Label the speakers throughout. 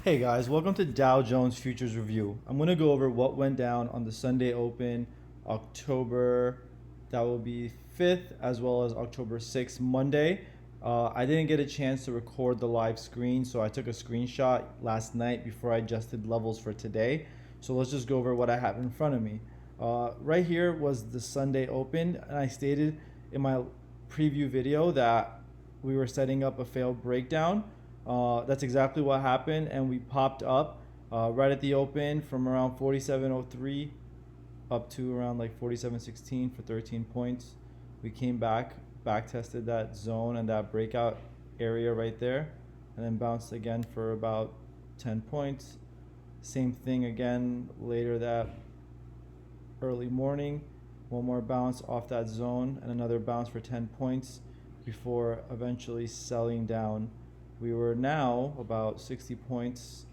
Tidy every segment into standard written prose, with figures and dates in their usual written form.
Speaker 1: Hey guys, welcome to Dow Jones Futures Review. I'm going to go over what went down on the Sunday Open, October, that will be 5th, as well as October 6th, Monday. I didn't get a chance to record the live screen, so I took a screenshot last night before I adjusted levels for today. So let's just go over what I have in front of me. Right here was the Sunday Open, and I stated in my preview video that we were setting up a failed breakdown. That's exactly what happened, and we popped up right at the open from around 47.03 up to around like 47.16 for 13 points. We came back tested that zone and that breakout area right there, and then bounced again for about 10 points. Same thing again later that early morning. One more bounce off that zone and another bounce for 10 points before eventually selling down. We were now about 60 points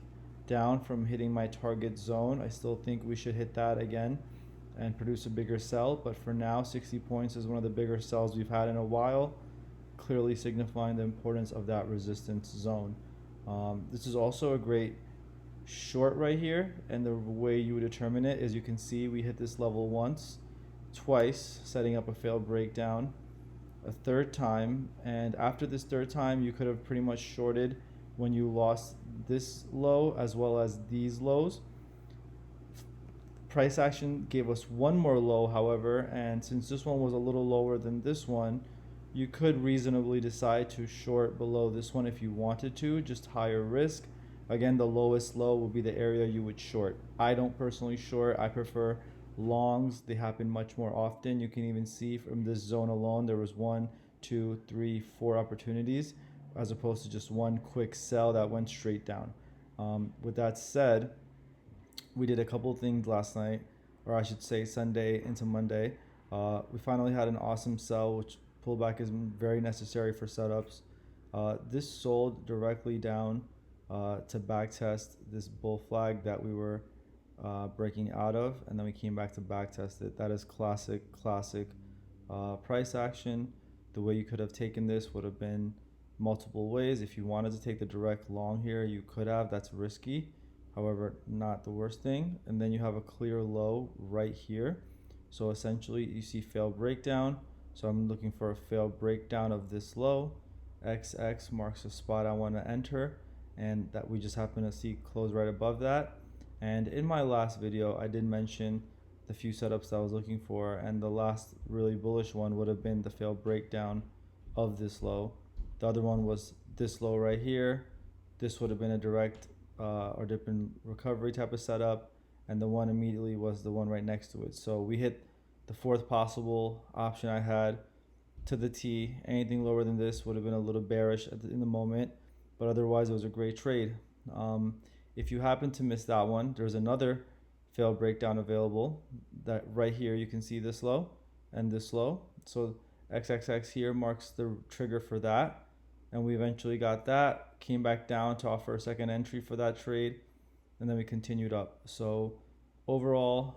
Speaker 1: down from hitting my target zone. I still think we should hit that again and produce a bigger sell, but for now 60 points is one of the bigger sells we've had in a while, clearly signifying the importance of that resistance zone. This is also a great short right here, and the way you would determine it is you can see we hit this level once, twice, setting up a failed breakdown, a third time, and after this third time you could have pretty much shorted when you lost this low as well as these lows. Price action gave us one more low, however, and since this one was a little lower than this one, you could reasonably decide to short below this one if you wanted to, just higher risk. Again, the lowest low will be the area you would short. I don't personally short. I prefer longs. They happen much more often. You can even see from this zone alone, there was 1, 2, 3, 4 opportunities as opposed to just one quick sell that went straight down. With that said, we did a couple of things last night, or I should say Sunday into Monday. We finally had an awesome sell, which pullback is very necessary for setups. This sold directly down to backtest this bull flag that we were breaking out of, and then we came back to backtest it. That is classic price action. The way you could have taken this would have been multiple ways. If you wanted to take the direct long here, you could have. That's risky, however, not the worst thing. And then you have a clear low right here. So essentially you see failed breakdown. So I'm looking for a failed breakdown of this low. XX marks the spot I want to enter, and that we just happen to see close right above that. And in my last video, I did mention the few setups that I was looking for, and the last really bullish one would have been the failed breakdown of this low. The other one was this low right here. This would have been a direct or different recovery type of setup, and the one immediately was the one right next to it. So we hit the fourth possible option I had to the T. Anything lower than this would have been a little bearish in the moment, but otherwise it was a great trade. If you happen to miss that one, there's another failed breakdown available that right here you can see this low and this low. So XXX here marks the trigger for that, and we eventually got that, came back down to offer a second entry for that trade, and then we continued up. So overall,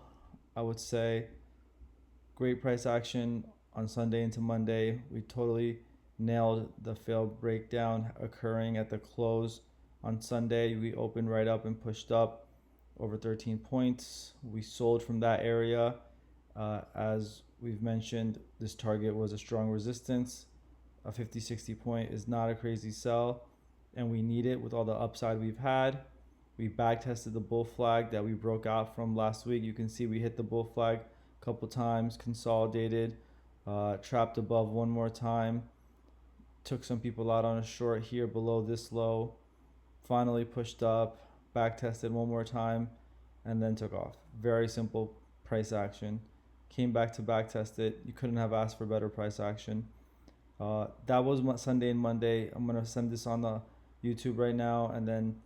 Speaker 1: I would say great price action on Sunday into Monday. We totally nailed the failed breakdown occurring at the close on Sunday. We opened right up and pushed up over 13 points. We sold from that area. As we've mentioned, this target was a strong resistance. A 50-60 point is not a crazy sell, and we need it with all the upside we've had. We back tested the bull flag that we broke out from last week. You can see we hit the bull flag a couple times, consolidated, trapped above one more time, took some people out on a short here below this low, finally pushed up, back tested one more time, and then took off. Very simple price action. Came back to back test it. You couldn't have asked for better price action. That was Sunday and Monday. I'm gonna send this on the YouTube right now and then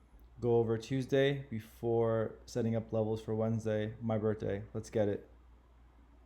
Speaker 1: go over Tuesday before setting up levels for Wednesday, my birthday. Let's get it.